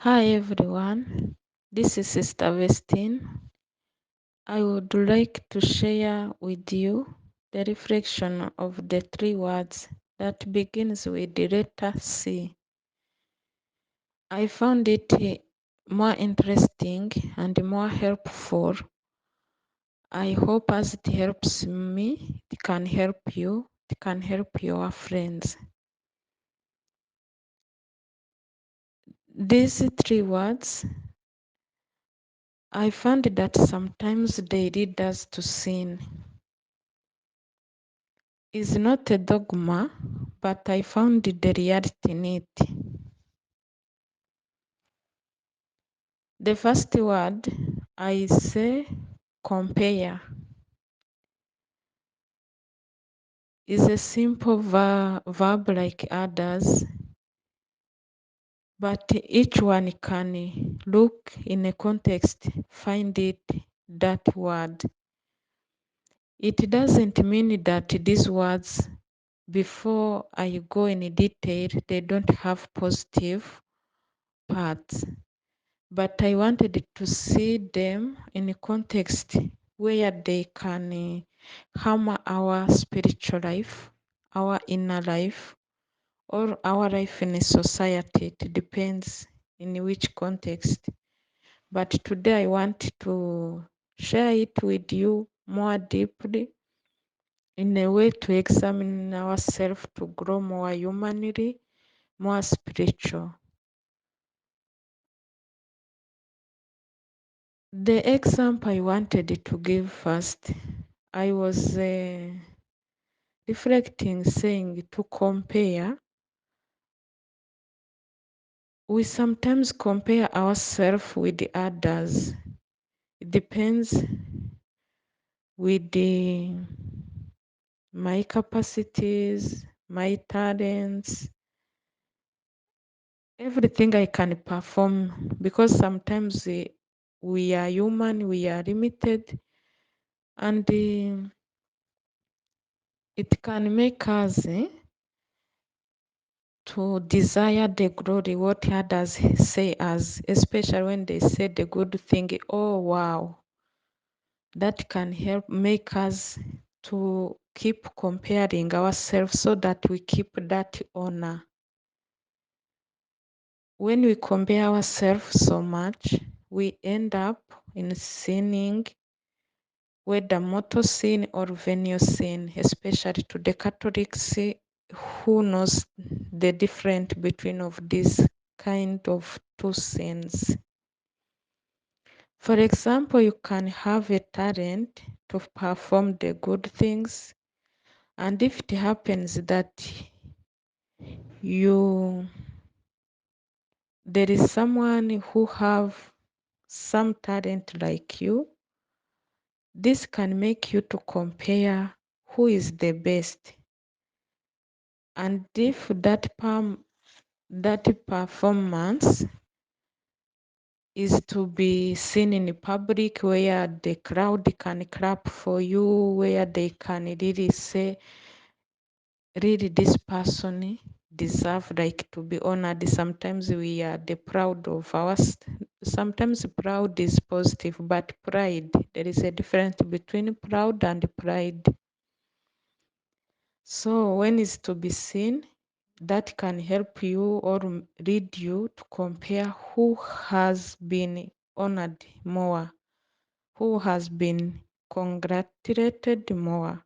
Hi everyone, this is Sister Vestine. I would like to share with you the reflection of the three words that begins with the letter C. I found it more interesting and more helpful. I hope as it helps me, it can help you, it can help your friends. These three words, I found that sometimes they lead us to sin. Is not a dogma, but I found the reality in it. The first word I say compare is a simple verb like others, but each one can look in a context, find it that word. It doesn't mean that these words, before I go in detail, they don't have positive parts. But I wanted to see them in a context where they can harm our spiritual life, our inner life, or our life in a society. It depends in which context. But today I want to share it with you more deeply in a way to examine ourselves to grow more humanly, more spiritual. The example I wanted to give first, I was reflecting, saying to compare. We sometimes compare ourselves with the others. It depends with my capacities, my talents, everything I can perform, because sometimes we are human, we are limited, and it can make us to desire the glory, what others say us, especially when they say the good thing. Oh wow, that can help make us to keep comparing ourselves so that we keep that honor. When we compare ourselves so much, we end up in sinning, whether mortal sin or venial sin, especially to the Catholics who knows the difference between of these kind of two sins. For example, you can have a talent to perform the good things, and if it happens that there is someone who have some talent like you, this can make you to compare who is the best. And if that performance is to be seen in public, where the crowd can clap for you, where they can really say, really this person deserve like to be honored. Sometimes we are the proud of ours. Sometimes proud is positive, but pride, there is a difference between proud and pride. So when it's to be seen, that can help you or lead you to compare who has been honored more, who has been congratulated more.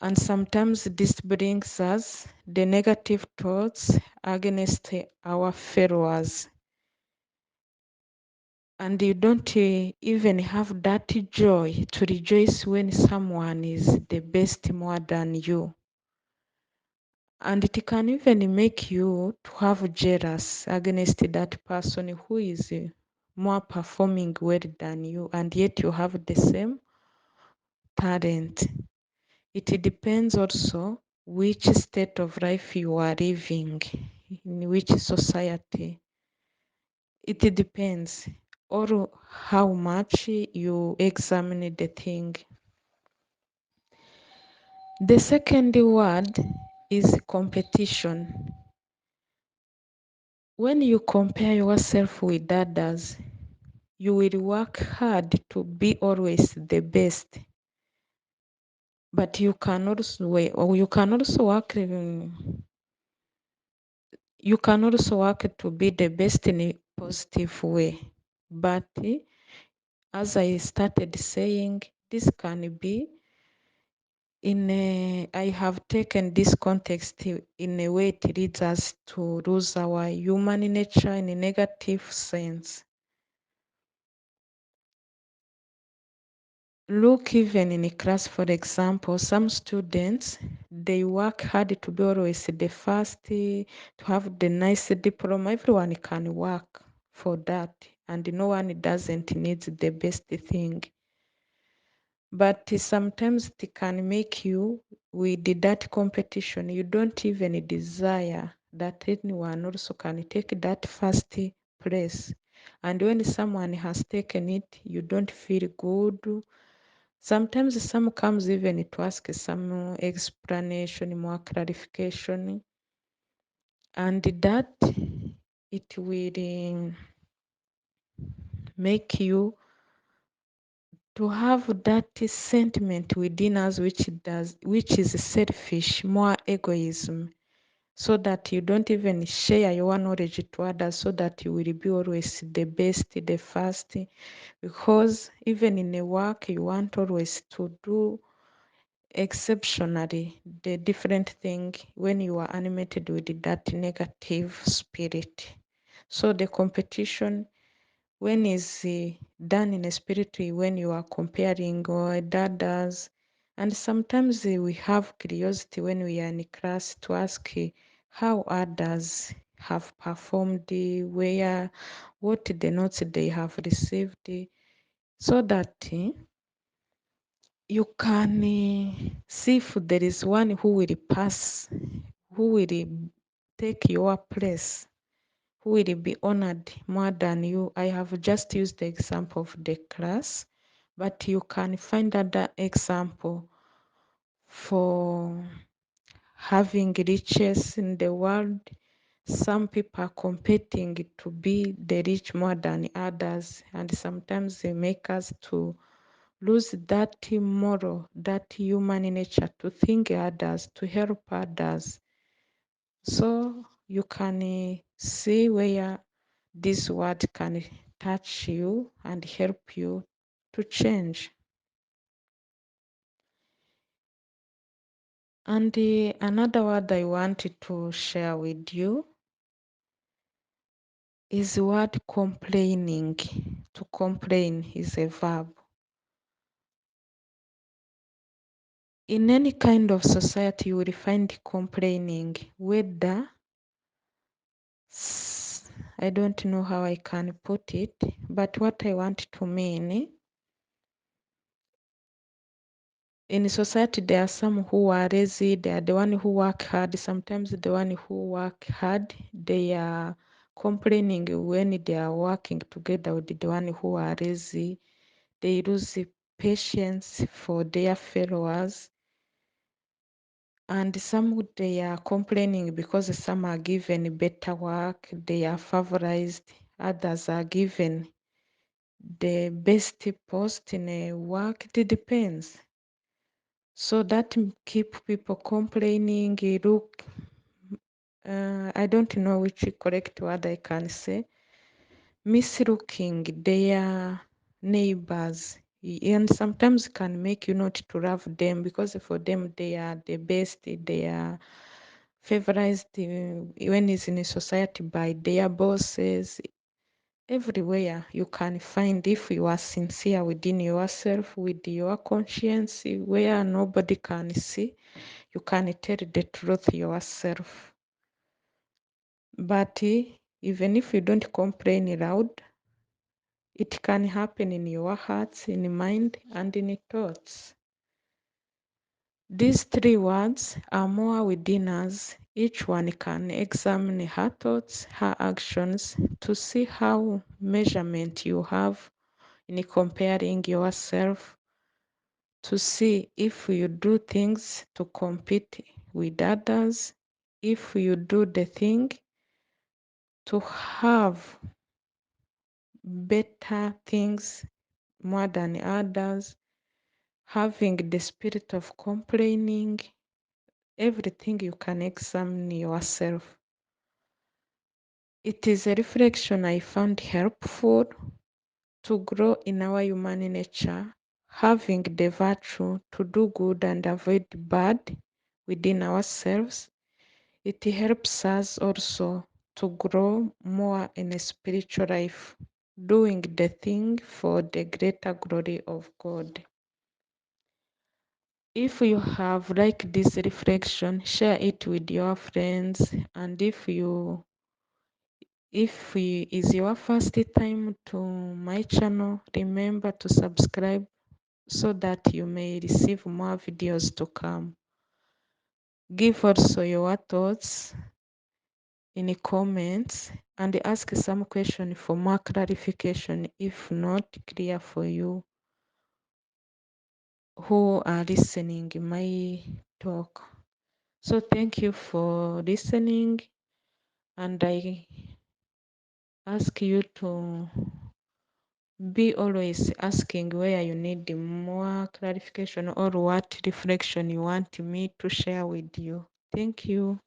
And sometimes this brings us the negative thoughts against our followers. And you don't even have that joy to rejoice when someone is the best more than you. And it can even make you to have jealous against that person who is more performing well than you, and yet you have the same talent. It depends also which state of life you are living, in which society. It depends, or how much you examine the thing. The second word is competition. When you compare yourself with others, you will work hard to be always the best. But you can also work to be the best in a positive way. But as I started saying, this can be I have taken this context in a way it leads us to lose our human nature in a negative sense. Look, even in a class, for example, some students, they work hard to be always the first, to have the nice diploma. Everyone can work for that, and no one doesn't need the best thing. But sometimes it can make you, with that competition, you don't even desire that anyone also can take that first place. And when someone has taken it, you don't feel good. Sometimes some comes even to ask some explanation, more clarification, and that it will make you to have that sentiment within us which is selfish, more egoism, so that you don't even share your knowledge to others, so that you will be always the best, the first, because even in a work you want always to do exceptionally the different thing when you are animated with that negative spirit. So the competition, when is done in a spirit way, when you are comparing or others, and sometimes we have curiosity when we are in class to ask how others have performed, where, what the notes they have received, so that you can see if there is one who will pass, who will take your place, who will be honored more than you. I have just used the example of the class, but you can find other example for having riches in the world. Some people are competing to be the rich more than others, and sometimes they make us to lose that moral, that human nature to think others, to help others. So you can see where this word can touch you and help you to change. And another word I wanted to share with you is the word complaining. To complain is a verb. In any kind of society, you will find complaining, whether I don't know how I can put it, but what I want to mean, in society there are some who are lazy, they are the one who work hard. Sometimes the one who work hard, they are complaining when they are working together with the one who are lazy. They lose patience for their followers. And some they are complaining because some are given better work, they are favorized, others are given the best post in a work. It depends. So that keep people complaining. Look, I don't know which correct word I can say. Mislooking their neighbors, and sometimes can make you not to love them because for them they are the best. They are favorized when it's in a society by their bosses. Everywhere you can find, if you are sincere within yourself, with your conscience, where nobody can see, you can tell the truth yourself. But even if you don't complain loud, it can happen in your hearts, in mind, and in thoughts. These three words are more within us. Each one can examine her thoughts, her actions, to see how measurement you have in comparing yourself, to see if you do things to compete with others, if you do the thing to have better things more than others, having the spirit of complaining, everything you can examine yourself. It is a reflection I found helpful to grow in our human nature, having the virtue to do good and avoid bad within ourselves. It helps us also to grow more in a spiritual life, doing the thing for the greater glory of God. If you have liked this reflection, share it with your friends, and if is your first time to my channel, remember to subscribe so that you may receive more videos to come. Give also your thoughts in the comments and ask some question for more clarification if not clear for you who are listening my talk. So thank you for listening, and I ask you to be always asking where you need more clarification or what reflection you want me to share with you. Thank you.